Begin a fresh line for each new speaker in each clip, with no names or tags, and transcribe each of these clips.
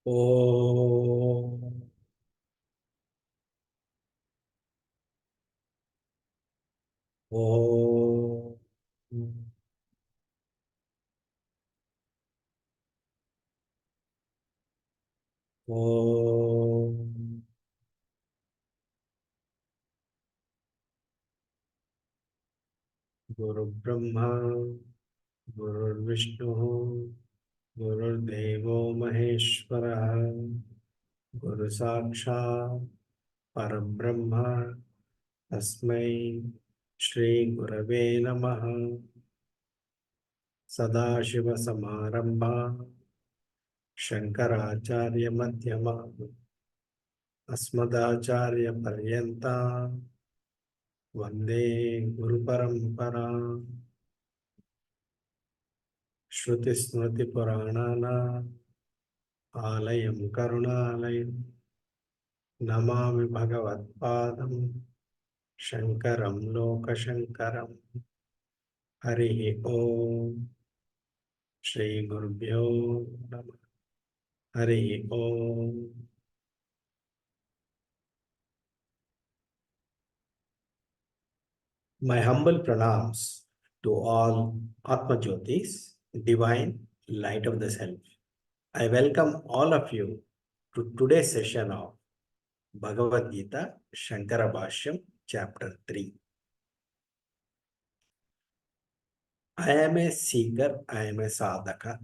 Om. Om. Om. Guru Brahma, Guru Vishnu, Guru Devo Maheshwara, Guru Sakshat, Parabrahma, Tasmai, Shri Gurave Namaha, Sadashiva Samarambha, Shankaracharya Madhyama, Asmadacharya Paryanta, Vande Guru Parampara, Shruti Smriti Puranana, Alayam Karunalayam, Namami Bhagavatpadam, Shankaram Lokashankaram, Harihi Om, Shri Gurubhyo Namah, Harihi Om. My humble pranams to all Atma Jyotis, divine light of the self. I welcome all of you to today's session of Bhagavad Gita Shankara Bhashyam, Chapter 3. I am a seeker, I am a sadhaka.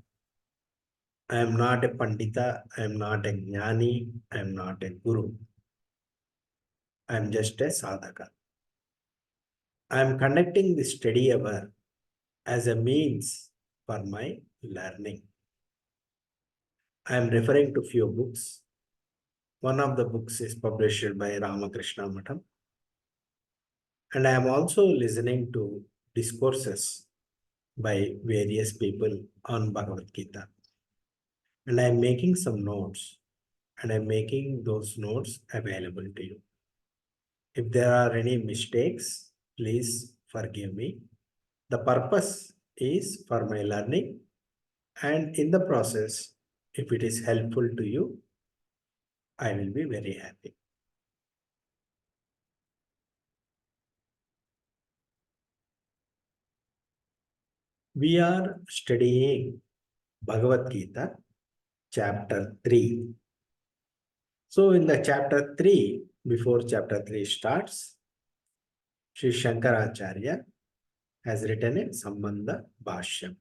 I am not a pandita, I am not a jnani, I am not a guru. I am just a sadhaka. I am conducting this study hour as a means for my learning. I am referring to few books. One of the books is published by Ramakrishna Matham. And I am also listening to discourses by various people on Bhagavad Gita. And I am making some notes, and I'm making those notes available to you. If there are any mistakes, please forgive me. The purpose is for my learning, and in the process, if it is helpful to you, I will be very happy. We are studying Bhagavad Gita, chapter 3. So in the chapter 3, before chapter 3 starts, Sri Shankaracharya has written a Sambandha Bhashyam.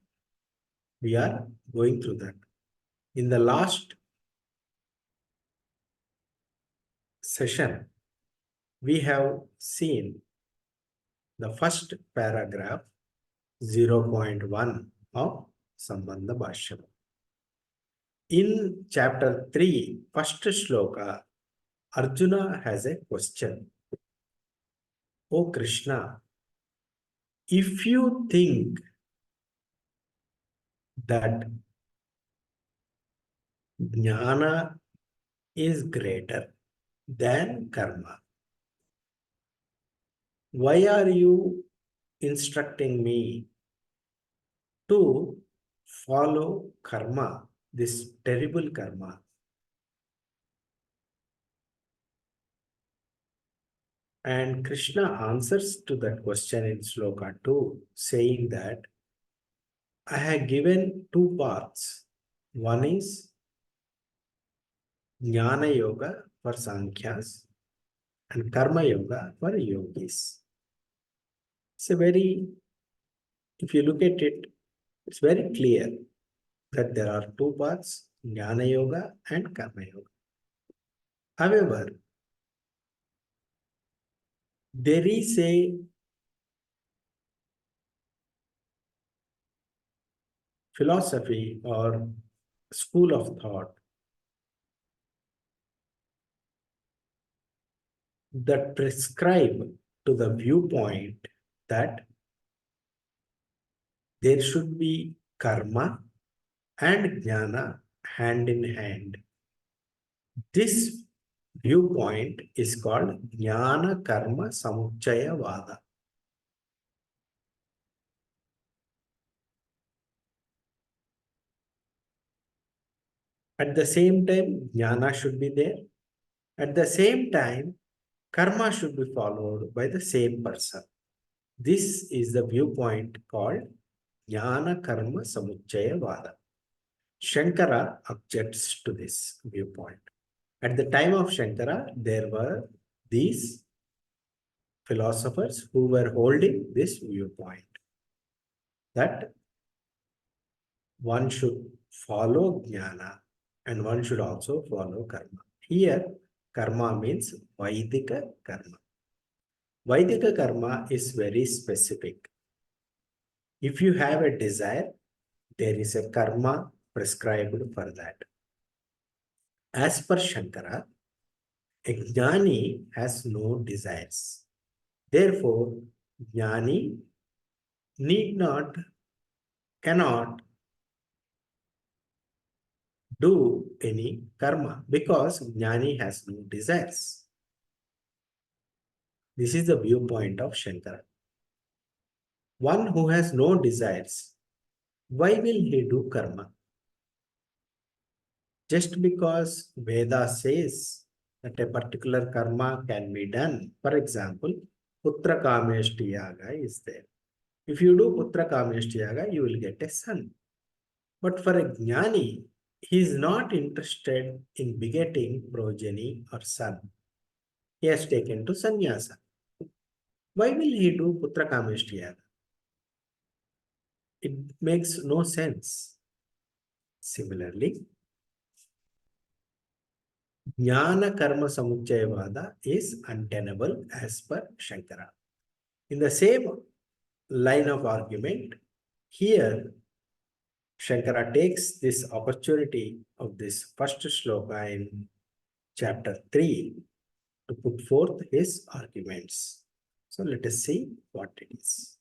We are going through that. In the last session, we have seen the first paragraph 0.1 of Sambandha Bhashyam. In chapter 3, first shloka, Arjuna has a question. O Krishna, if you think that jnana is greater than karma, why are you instructing me to follow karma, this terrible karma? And Krishna answers to that question in Sloka 2, saying that I have given two paths. One is Jnana Yoga for Sankhyas and Karma Yoga for Yogis. It's a very, if you look at it, it's very clear that there are two paths, Jnana Yoga and Karma Yoga. However, there is a philosophy or school of thought that prescribe to the viewpoint that there should be karma and jnana hand in hand. This viewpoint is called jnana karma samuchaya vada. At the same time, jnana should be there. At the same time, karma should be followed by the same person. This is the viewpoint called jnana karma samuchaya vada. Shankara objects to this viewpoint. At the time of Shankara, there were these philosophers who were holding this viewpoint that one should follow jnana and one should also follow karma. Here, karma means Vaidika karma. Vaidika karma is very specific. If you have a desire, there is a karma prescribed for that. As per Shankara, a jnani has no desires. Therefore, jnani need not, cannot do any karma because jnani has no desires. This is the viewpoint of Shankara. One who has no desires, why will he do karma? Just because Veda says that a particular karma can be done. For example, Putra Kameshti Yaga is there. If you do Putra Kameshti Yaga, you will get a son. But for a Jnani, he is not interested in begetting progeny or son. He has taken to sannyasa. Why will he do Putra Kameshti Yaga? It makes no sense. Similarly, Jnana Karma Samuchayavada is untenable as per Shankara. In the same line of argument, here Shankara takes this opportunity of this first shloka in chapter 3 to put forth his arguments. So let us see what it is.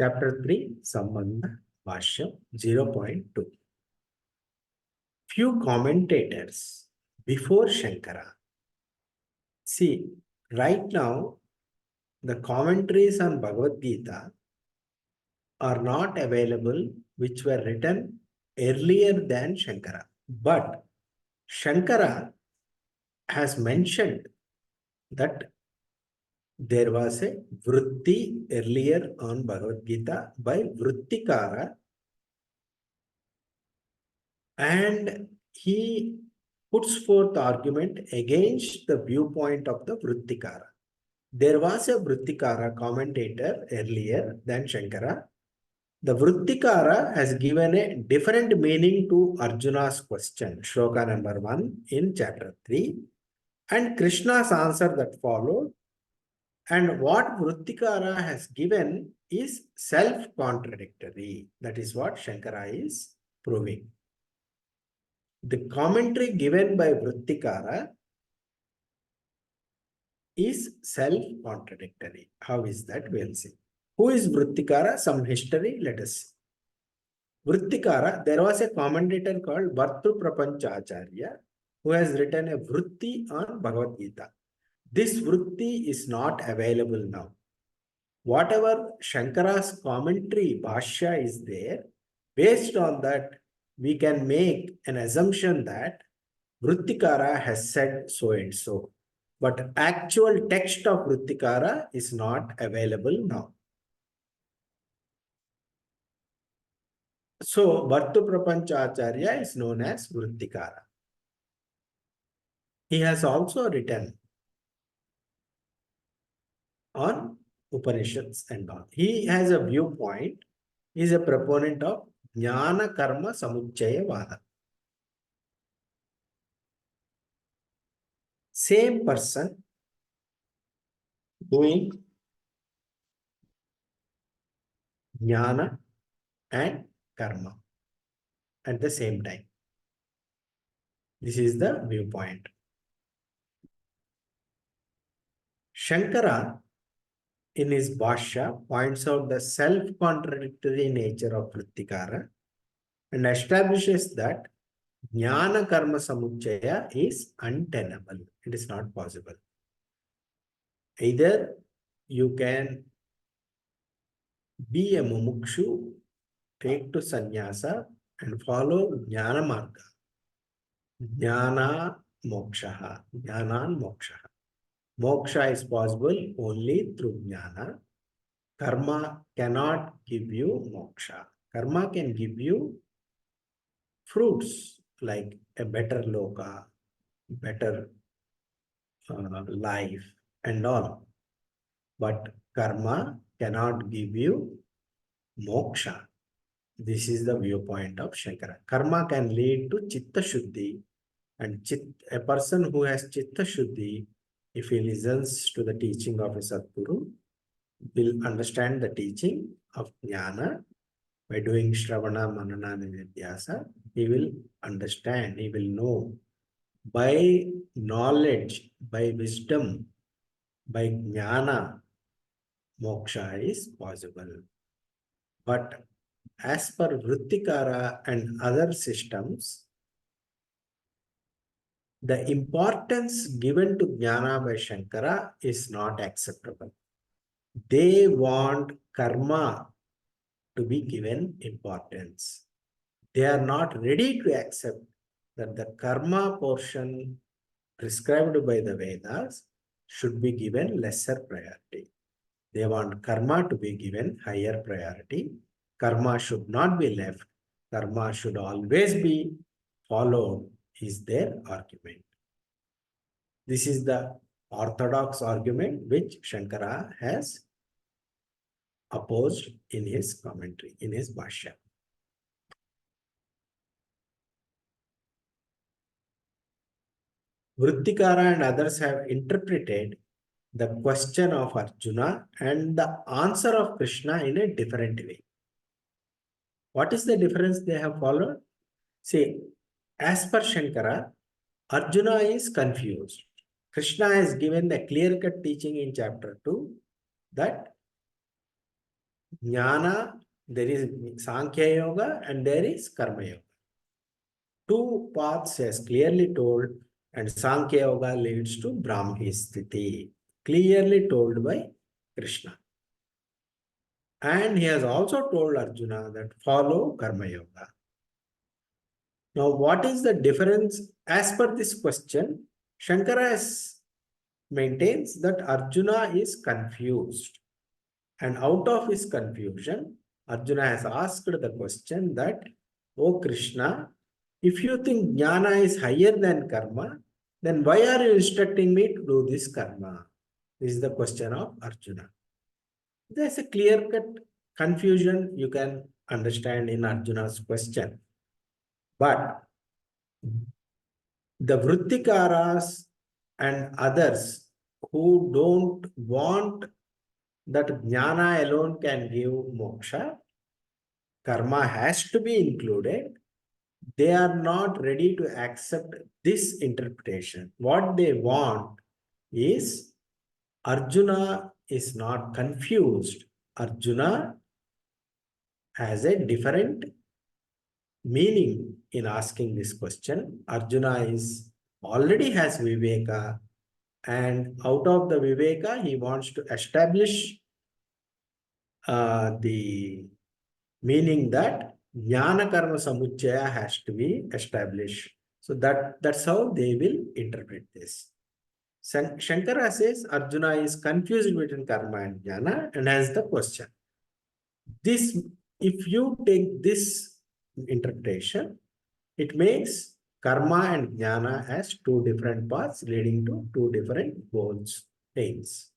Chapter 3, Sambandha Bhashyam 0.2. Few commentators before Shankara. See, right now, the commentaries on Bhagavad Gita are not available, which were written earlier than Shankara. But Shankara has mentioned that there was a vritti earlier on Bhagavad Gita by Vrittikara, and he puts forth argument against the viewpoint of the Vrittikara. There was a Vrittikara commentator earlier than Shankara. The Vrittikara has given a different meaning to Arjuna's question, shloka number 1 in chapter 3, and Krishna's answer that followed. And what Vrittikara has given is self-contradictory. That is what Shankara is proving. The commentary given by Vrittikara is self-contradictory. How is that? We'll see. Who is Vrittikara? Some history, let us see. Vrittikara, there was a commentator called Bhartru Prapanchacharya who has written a Vritti on Bhagavad Gita. This Vritti is not available now. Whatever Shankara's commentary, Bhashya is there, based on that, we can make an assumption that Vrittikara has said so and so. But actual text of Vrittikara is not available now. So, Bhartu Prapancha Acharya is known as Vrittikara. He has also written on Upanishads and all. He has a viewpoint. He is a proponent of Jnana Karma Samuchaya Vada. Same person doing Jnana and Karma at the same time. This is the viewpoint. Shankara, in his Bhashya, points out the self-contradictory nature of Vrittikara and establishes that Jnana Karma Samuchaya is untenable. It is not possible. Either you can be a mumukshu, take to sannyasa and follow Jnana Marga. Jnana Moksha. Jnanan Moksha. Moksha is possible only through Jnana. Karma cannot give you moksha. Karma can give you fruits like a better loka, better life and all. But karma cannot give you moksha. This is the viewpoint of Shankara. Karma can lead to chitta shuddhi, and a person who has chitta shuddhi, if he listens to the teaching of a Sadguru, will understand the teaching of jnana. By doing Shravana, Manana, Nidhyasa, he will understand, he will know. By knowledge, by wisdom, by jnana, moksha is possible. But as per Vrittikara and other systems, the importance given to jnana by Shankara is not acceptable. They want karma to be given importance. They are not ready to accept that the karma portion prescribed by the Vedas should be given lesser priority. They want karma to be given higher priority. Karma should not be left. Karma should always be followed, is their argument. This is the orthodox argument which Shankara has opposed in his commentary, in his Bhashya. Vrittikara and others have interpreted the question of Arjuna and the answer of Krishna in a different way. What is the difference they have followed? See, as per Shankara, Arjuna is confused. Krishna has given the clear-cut teaching in chapter 2 that jnana, there is Sankhya Yoga and there is Karma Yoga. Two paths as clearly told, and Sankhya Yoga leads to Brahmi Sthiti, clearly told by Krishna. And he has also told Arjuna that follow Karma Yoga. Now, what is the difference as per this question? Shankara maintains that Arjuna is confused. And out of his confusion, Arjuna has asked the question that, "O Krishna, if you think jnana is higher than karma, then why are you instructing me to do this karma?" This is the question of Arjuna. There's a clear-cut confusion you can understand in Arjuna's question. But the Vrittikaras and others who don't want that jnana alone can give moksha, karma has to be included. They are not ready to accept this interpretation. What they want is Arjuna is not confused. Arjuna has a different meaning in asking this question. Arjuna is already has Viveka, and out of the Viveka, he wants to establish the meaning that Jnana Karma Samuchaya has to be established. So that's how they will interpret this. Shankara says Arjuna is confused between karma and jnana and has the question. This, if you take this interpretation, it makes karma and jnana as two different paths leading to two different goals, aims.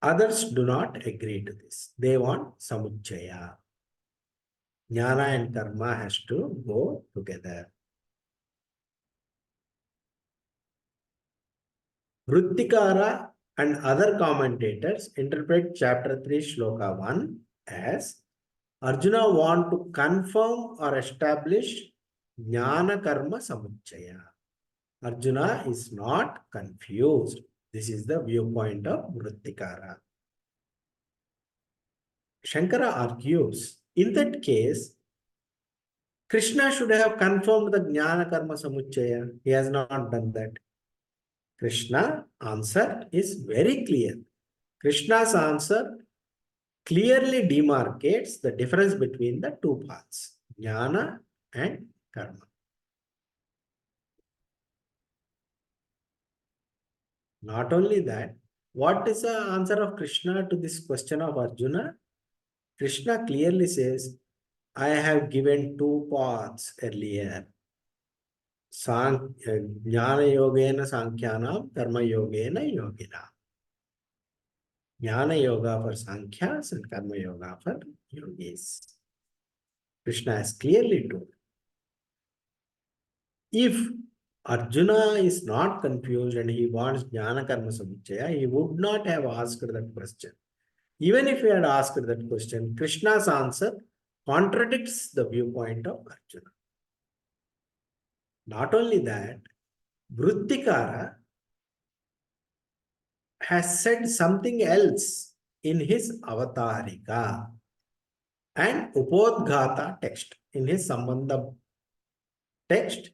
Others do not agree to this. They want samuchaya. Jnana and karma has to go together. Vrittikara and other commentators interpret chapter 3 shloka 1 as Arjuna want to confirm or establish jnana karma samuchaya. Arjuna is not confused. This is the viewpoint of Vrittikara. Shankara argues, in that case, Krishna should have confirmed the jnana karma samuchaya. He has not done that. Krishna answer is very clear. Krishna's answer clearly demarcates the difference between the two paths, jnana and karma. Not only that, what is the answer of Krishna to this question of Arjuna? Krishna clearly says, I have given two paths earlier. Jnana yogena sankhyanam, karma yogena yogina. Jnana yoga for sankhyas and karma yoga for yogis. Krishna has clearly told. If Arjuna is not confused and he wants jnana karma samuchaya, he would not have asked that question. Even if he had asked that question, Krishna's answer contradicts the viewpoint of Arjuna. Not only that, Vrittikara has said something else in his Avatarika and Upodghata text, in his Sambandha text,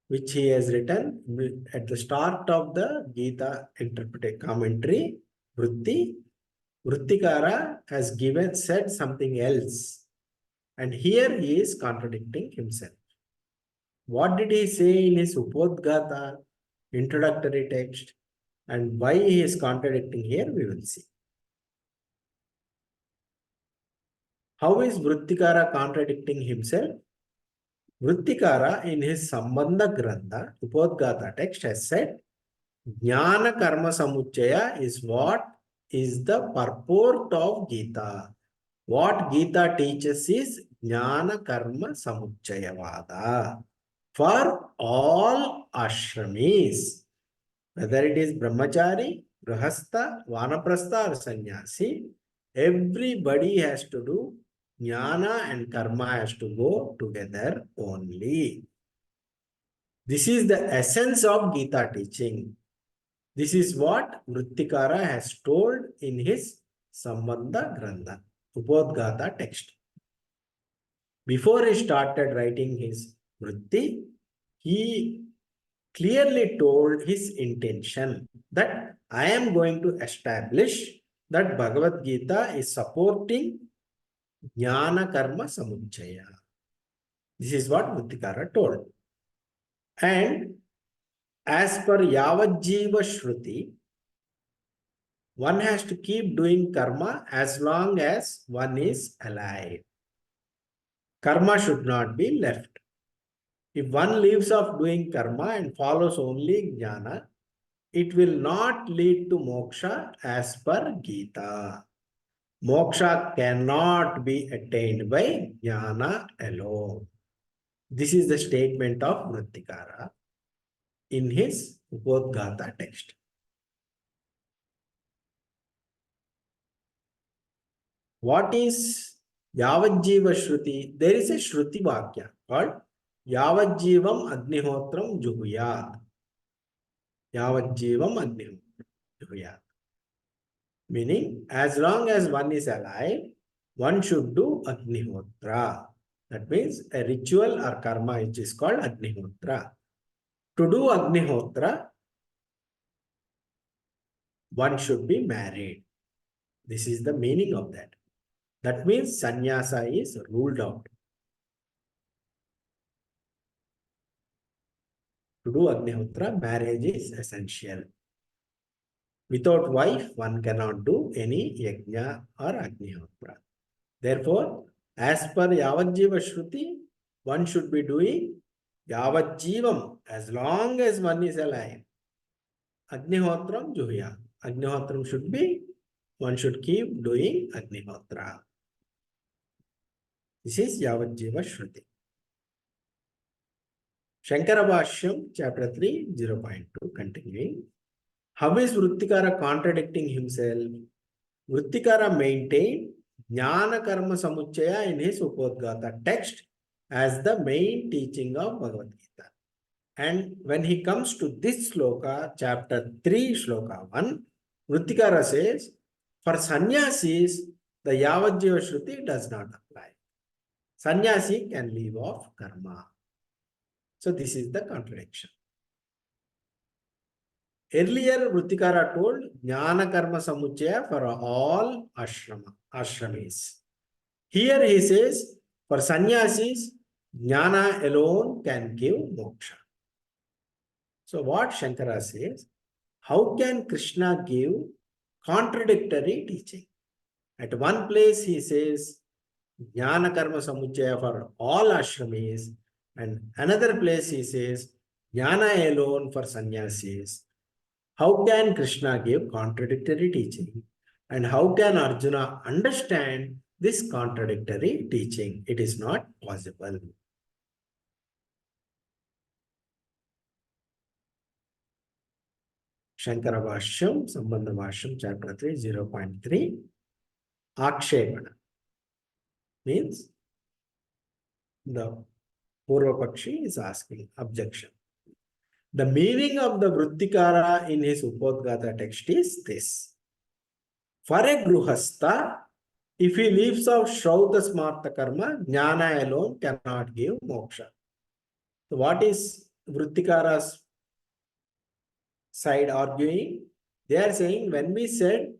which he has written at the start of the Gita interpretive commentary. Vrittikara has said something else, and here he is contradicting himself. What did he say in his Upodghata introductory text, and why he is contradicting here, we will see. How is Vrittikara contradicting himself? Vrittikara in his Sambandha Grantha, Upodghata text, has said, Jnana Karma Samuchaya is what is the purport of Gita. What Gita teaches is Jnana Karma Samuchayavada for all ashramis, whether it is brahmachari, grahastha, vanaprastha or sannyasi, everybody has to do jnana and karma has to go together only. This is the essence of Gita teaching. This is what Vrittikara has told in his Sambandha Grantha, Upodghata text. Before he started writing his Vritti, he clearly told his intention that I am going to establish that Bhagavad Gita is supporting Jnana Karma Samuchaya. This is what Vrittikara told. And as per Yavajjiva Shruti, one has to keep doing karma as long as one is alive. Karma should not be left. If one leaves off doing karma and follows only jnana, it will not lead to moksha as per Gita. Moksha cannot be attained by jnana alone. This is the statement of Vrittikara in his Upodghata text. What is Yavajjiva Shruti? There is a Shruti Vakya called Yavajjivam Agnihotram Juhuyat. Yavajjivam Agnihotram Juhuyat. Meaning, as long as one is alive, one should do Agnihotra. That means a ritual or karma which is called Agnihotra. To do Agnihotra, one should be married. This is the meaning of that. That means sannyasa is ruled out. To do Agnihotra, marriage is essential. Without wife, one cannot do any yajna or Agnihotra. Therefore, As per Yavajjiva Shruti, one should be doing Yavajjivam as long as one is alive. Agnihotram Juhya. Agnihotram should be, one should keep doing Agnihotra. This is Yavajjiva Shruti. Shankara Bhashyam, chapter 3, 0.2, continuing. How is Vrittikara contradicting himself? Vrittikara maintained Jnana Karma Samuchaya in his Upadgata text as the main teaching of Bhagavad Gita. And when he comes to this sloka, chapter 3, sloka 1, Vrittikara says, for sannyasis, the Yavajjiva Shruti does not apply. Sannyasi can leave off karma. So this is the contradiction. Earlier, Vrittikara told Jnana Karma Samuchaya for all ashramis. Here he says, for sannyasis, Jnana alone can give moksha. So what Shankara says, how can Krishna give contradictory teaching? At one place he says, Jnana Karma Samuchaya for all ashramis, and another place he says, Jnana alone for sannyasis. How can Krishna give contradictory teaching? And how can Arjuna understand this contradictory teaching? It is not possible. Shankara Bhashyam, Sambandha Bhashyam, chapter 3, 0.3. Akshepana means the Purva Pakshi is asking objection. The meaning of the Vrittikara in his Upadgata text is this. For a Gruhastha, if he leaves out Shrauta Smarta Karma, Jnana alone cannot give moksha. So what is Vrittikara's side arguing? They are saying when we said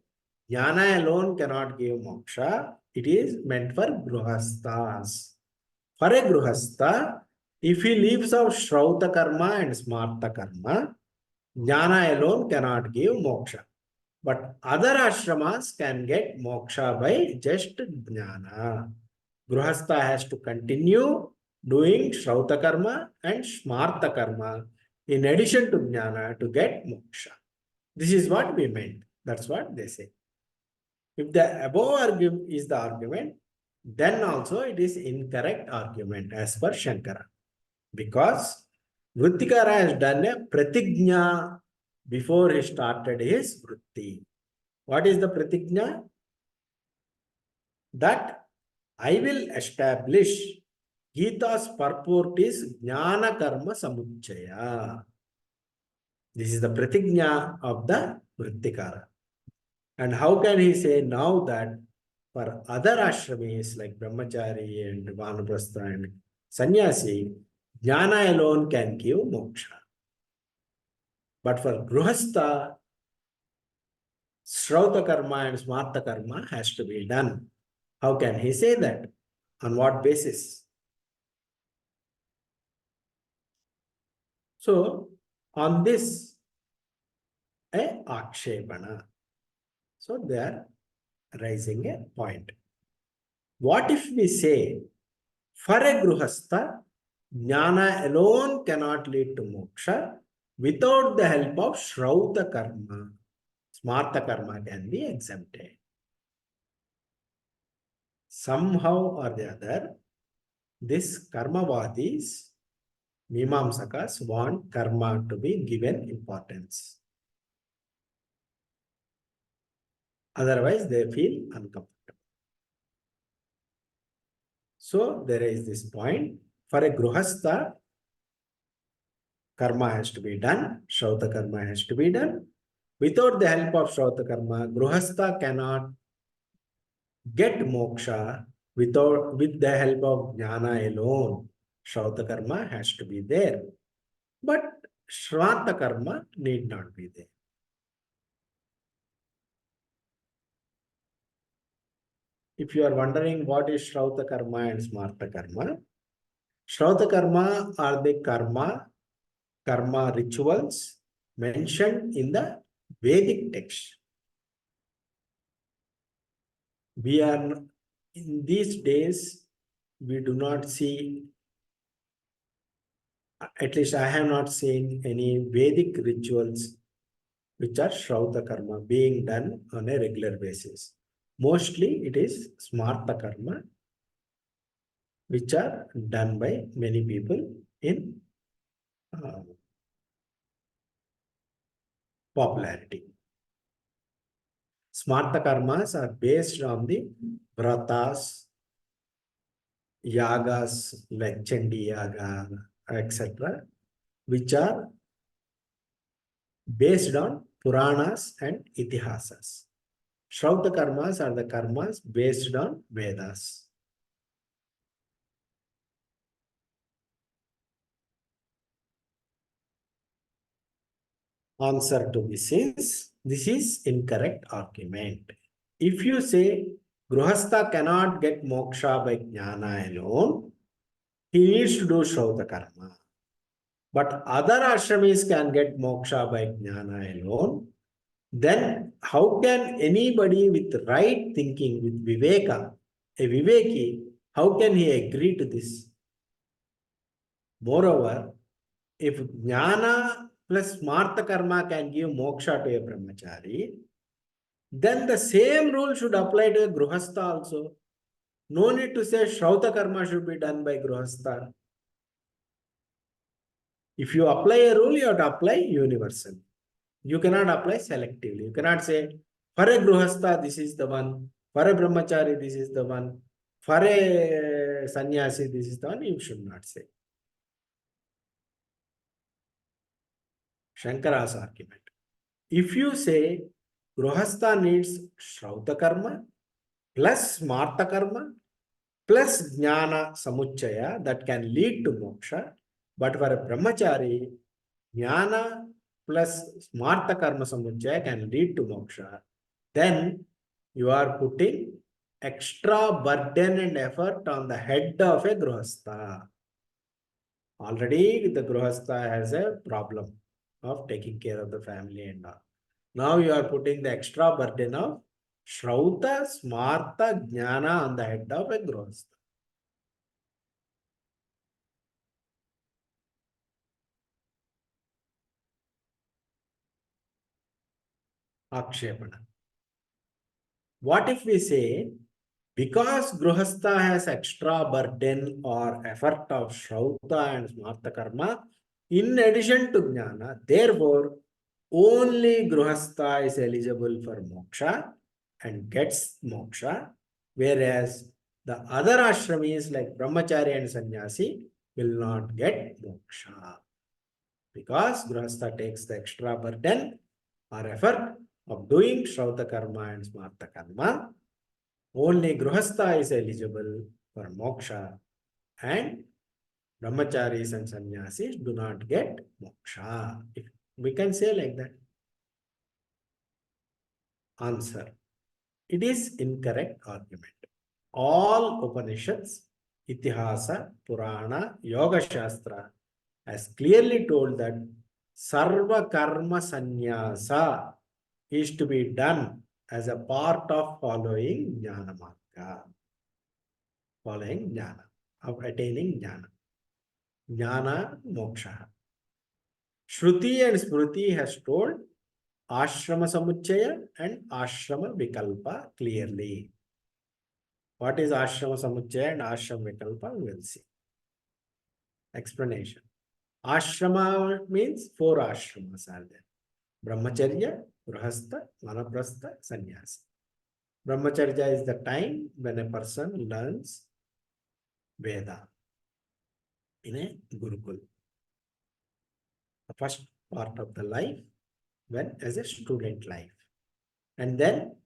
Jnana alone cannot give moksha, it is meant for Gruhasthas. For a Gruhastha, if he leaves out Shrauta Karma and Smarta Karma, Jnana alone cannot give moksha. But other ashramas can get moksha by just Jnana. Gruhastha has to continue doing Shrauta Karma and Smarta Karma in addition to Jnana to get moksha. This is what we meant. That's what they say. If the above argument is the argument, then also it is incorrect argument as per Shankara. Because Vrittikara has done a pratigna before he started his vritti. What is the pratigna? That I will establish Gita's purport is Jnana Karma Samuchaya. This is the pratigna of the Vrittikara. And how can he say now that for other ashramis like Brahmachari and Vanaprastha and Sannyasi, Jnana alone can give moksha. But for Gruhastha, Shrauta Karma and Smarta Karma has to be done. How can he say that? On what basis? So, on this, a akshepana. So, they are raising a point. What if we say, for a Gruhastha, Jnana alone cannot lead to moksha without the help of Shrauta Karma? Smarta Karma can be exempted. Somehow or the other, this Karmavadis, Mimamsakas want karma to be given importance. Otherwise, they feel uncomfortable. So, there is this point. For a Gruhastha, karma has to be done. Shrauta Karma has to be done. Without the help of Shrauta Karma, Gruhastha cannot get moksha with the help of Jnana alone. Shrauta Karma has to be there. But Smarta Karma need not be there. If you are wondering what is Shrauta Karma and Smarta Karma, Shrauta Karma are the karma rituals mentioned in the Vedic text. We are In these days, we do not see, at least I have not seen any Vedic rituals which are Shrauta Karma being done on a regular basis. Mostly it is Smarta Karma, which are done by many people in uh, popularity. Smarta Karmas are based on the Vratas, Yagas like Chandi Yaga, etc., which are based on Puranas and Itihasas. Shrauta Karmas are the karmas based on Vedas. Answer to this is incorrect argument. If you say Gruhastha cannot get moksha by jnana alone, he needs to do Shrauta Karma. But other ashramis can get moksha by jnana alone. Then how can anybody with right thinking, with viveka, a viveki, how can he agree to this? Moreover, if jnana plus smarta karma can give moksha to a brahmachari, then the same rule should apply to a gruhastha also. No need to say Shrauta karma should be done by gruhastha. If you apply a rule, you have to apply universal. You cannot apply selectively. You cannot say, for a gruhastha, this is the one. For a brahmachari, this is the one. For a sannyasi, this is the one. You should not say. Shankara's argument. If you say Gruhastha needs Shrauta karma plus Smarta karma plus Jnana Samuchaya that can lead to moksha, but for a Brahmachari, Jnana plus Smarta karma Samuchaya can lead to moksha, then you are putting extra burden and effort on the head of a Gruhastha. Already the Gruhastha has a problem of taking care of the family and all. Now you are putting the extra burden of Shrauta, Smarta, Jnana on the head of a Grihastha. Akshepana. What if we say, because Grihastha has extra burden or effort of Shrauta and Smarta Karma, in addition to Jnana, therefore, only Grihastha is eligible for moksha and gets moksha, whereas the other ashramis like Brahmachari and Sannyasi will not get moksha because Grihastha takes the extra burden or effort of doing Shrauta Karma and Smarta Karma. Only Grihastha is eligible for moksha and Brahmacharis and Sannyasis do not get moksha. If we can say like that. Answer. It is incorrect argument. All Upanishads, Itihasa, Purana, Yoga Shastra has clearly told that Sarva Karma Sannyasa is to be done as a part of following Jnana Marga, following Jnana, of attaining Jnana. Jnana Moksha. Shruti and Smriti has told Ashrama Samuchaya and Ashrama Vikalpa clearly. What is Ashrama Samuchaya and Ashrama Vikalpa? We will see. Explanation. Ashrama means 4 ashramas are there. Brahmacharya, Grihastha, Vanaprastha, Sannyasa. Brahmacharya is the time when a person learns Veda in a Gurukul. The first part of the life when as a student life. And then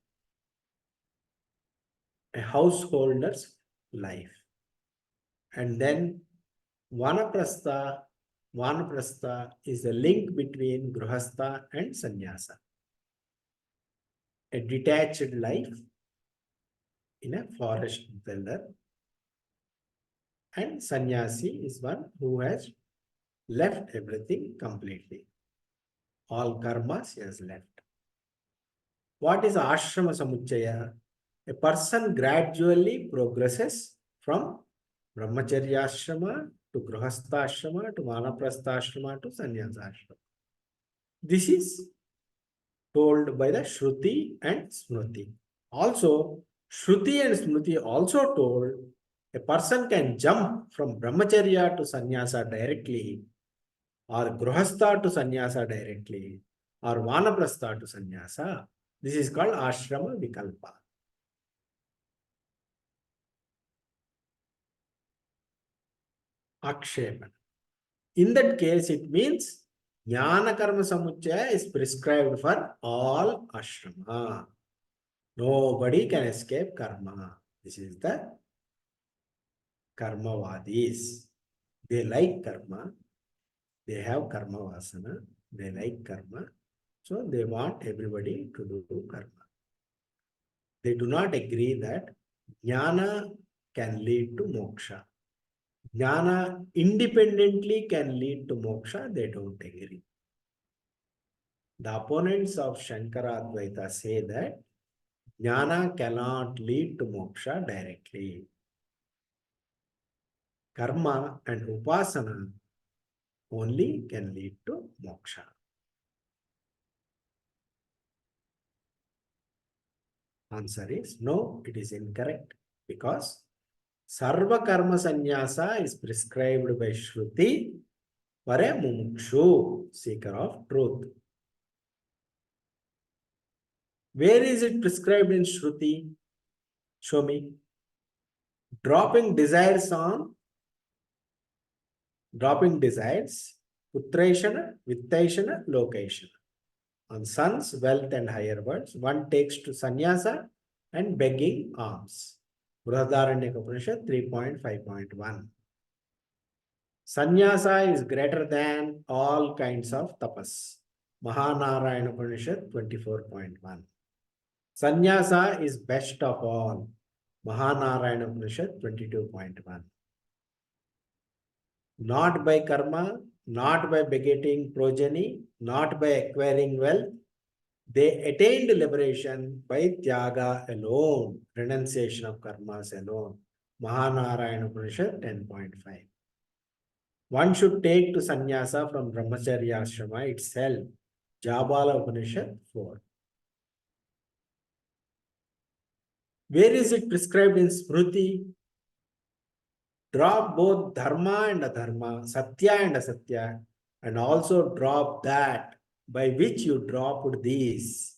a householder's life. And then Vanaprastha is the link between Grihastha and Sannyasa. A detached life in a forest dweller. And Sannyasi is one who has left everything completely. All karmas he has left. What is Ashrama Samuchaya? A person gradually progresses from brahmacharya ashrama to grihastha ashrama to vanaprastha ashrama to sannyasa ashrama. This is told by the Shruti and Smriti. Also, Shruti and Smriti also told a person can jump from brahmacharya to sannyasa directly, or grihastha to sannyasa directly, or vanaprastha to sannyasa. This is called ashrama vikalpa. Akshepan. In that case, it means jnana karma samuchaya is prescribed for all ashrama. Nobody can escape karma. This is the karmavadis. They like karma. They have karma vasana. They like karma. So they want everybody to do karma. They do not agree that jnana can lead to moksha. Jnana independently can lead to moksha. They don't agree. The opponents of Shankara Advaita say that jnana cannot lead to moksha directly. Karma and upasana only can lead to moksha. Answer is no, it is incorrect, because sarva karma sannyasa is prescribed by Shruti for a mumukshu, seeker of truth. Where is it prescribed in Shruti? Show me. Dropping desires, putraishana, vittaishana, lokaishana. On sons, wealth and higher worlds, one takes to sannyasa and begging alms. Brihadaranyaka Upanishad 3.5.1. Sannyasa is greater than all kinds of tapas. Mahanarayana Upanishad 24.1. Sannyasa is best of all. Mahanarayana Upanishad 22.1. Not by karma, not by begetting progeny, not by acquiring wealth. They attained liberation by tyaga alone, renunciation of karmas alone. Mahanarayana Upanishad 10.5. One should take to sannyasa from brahmacharya ashrama itself. Jabala Upanishad 4. Where is it prescribed in Smriti? Drop both dharma and adharma, satya and asatya, and also drop that by which you dropped these.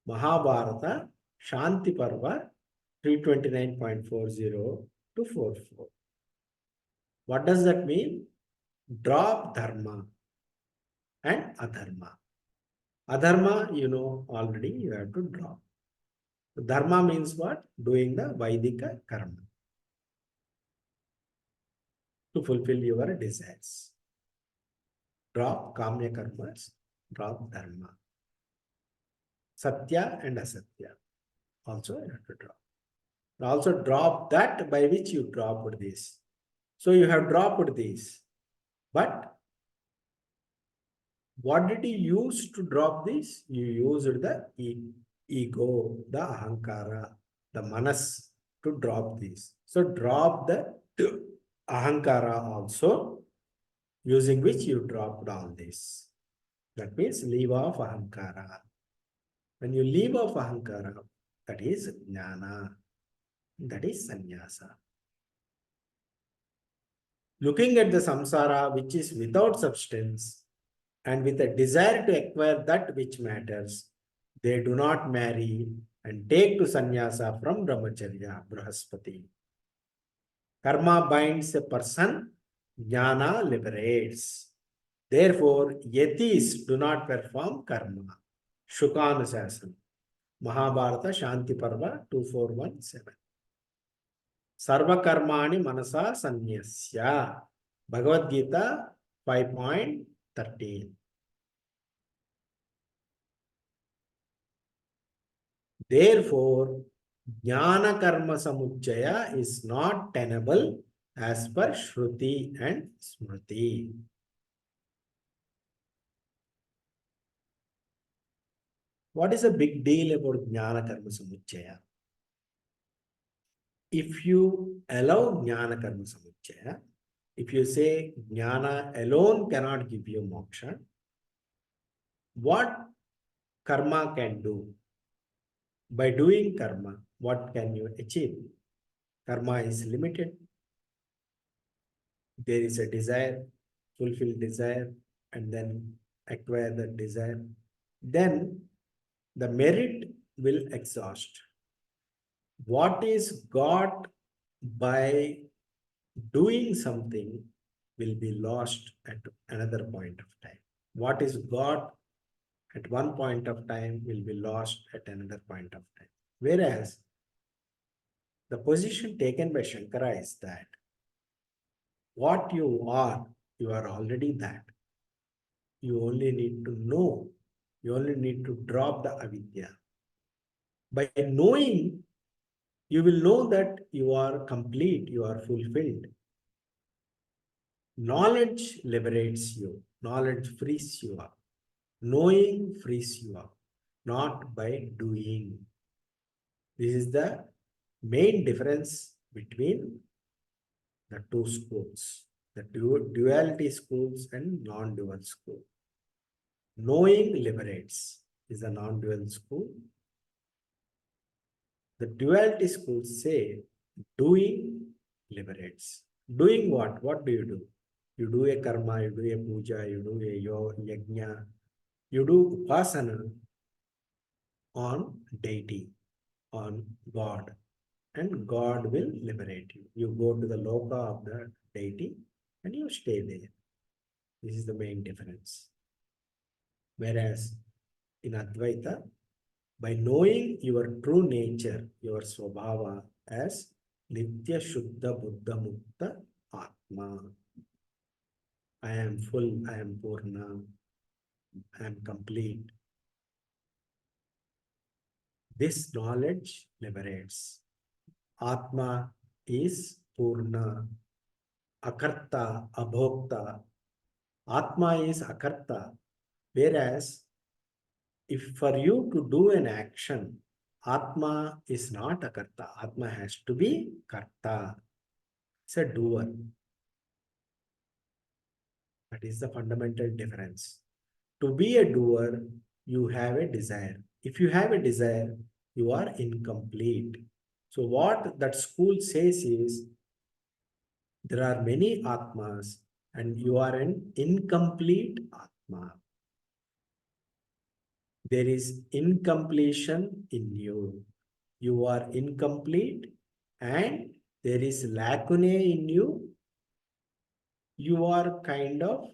Mahabharata, Shanti Parva, 329.40 to 44. What does that mean? Drop dharma and adharma. Adharma, you know already, you have to drop. Dharma means what? Doing the Vaidika karma to fulfill your desires. Drop kamya karmas, drop dharma. Satya and asatya. Also, you have to drop. Also, drop that by which you dropped this. So, you have dropped this. But what did you use to drop this? You used the ego, the ahankara, the manas to drop this. So, drop the ahankara also, using which you drop down this. That means leave off ahankara. When you leave off ahankara, that is jnana, that is sannyasa. Looking at the samsara, which is without substance, and with a desire to acquire that which matters, they do not marry and take to sannyasa from brahmacharya, Brahaspati. Karma binds a person, jnana liberates. Therefore, yatis do not perform karma. Shukanusasana. Mahabharata Shanti Parva 2417. Sarva karmani manasa sanyasya. Bhagavad Gita 5.13. Therefore, jnana karma samuchaya is not tenable as per Shruti and Smriti. What is a big deal about jnana karma samuchaya? If you allow Jnana Karma Samuchaya, if you say Jnana alone cannot give you moksha, what karma can do? By doing karma, what can you achieve? Karma is limited. There is a desire, fulfill desire, and then acquire the desire. Then the merit will exhaust. What is got by doing something will be lost at another point of time. What is got at one point of time will be lost at another point of time. Whereas the position taken by Shankara is that what you are already that. You only need to know. You only need to drop the avidya. By knowing, you will know that you are complete, you are fulfilled. Knowledge liberates you. Knowledge frees you up. Knowing frees you up, not by doing. This is the main difference between the two schools, the duality schools and non-dual school. Knowing liberates is a non-dual school. The duality schools say doing liberates. Doing what? What do? You do a karma, you do a puja, you do a yajna, you do upasana on deity, on God, and God will liberate you. You go to the loka of the deity and you stay there. This is the main difference. Whereas in Advaita, by knowing your true nature, your swabhava as Nitya Shuddha Buddha Mukta Atma. I am full, I am Purna, I am complete. This knowledge liberates. Atma is Purna, Akarta, Abhokta. Atma is Akarta. Whereas, if for you to do an action, Atma is not Akarta. Atma has to be Karta. It's a doer. That is the fundamental difference. To be a doer, you have a desire. If you have a desire, you are incomplete. So what that school says is, there are many Atmas and you are an incomplete Atma. There is incompletion in you. You are incomplete and there is lacunae in you. You are kind of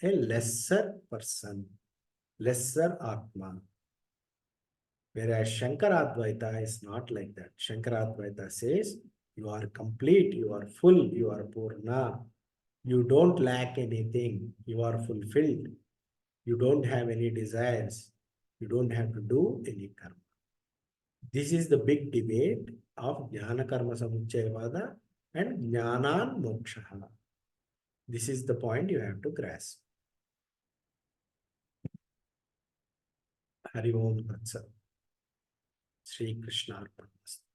a lesser person, lesser Atma. Whereas Shankaradvaita is not like that. Shankaradvaita says, you are complete, you are full, you are Purna. You don't lack anything. You are fulfilled. You don't have any desires. You don't have to do any karma. This is the big debate of Jnana Karma Samuchayavada and Jnanan Moksha. This is the point you have to grasp. Hari Om Tat Sat. Shri Krishna Arpanamastu.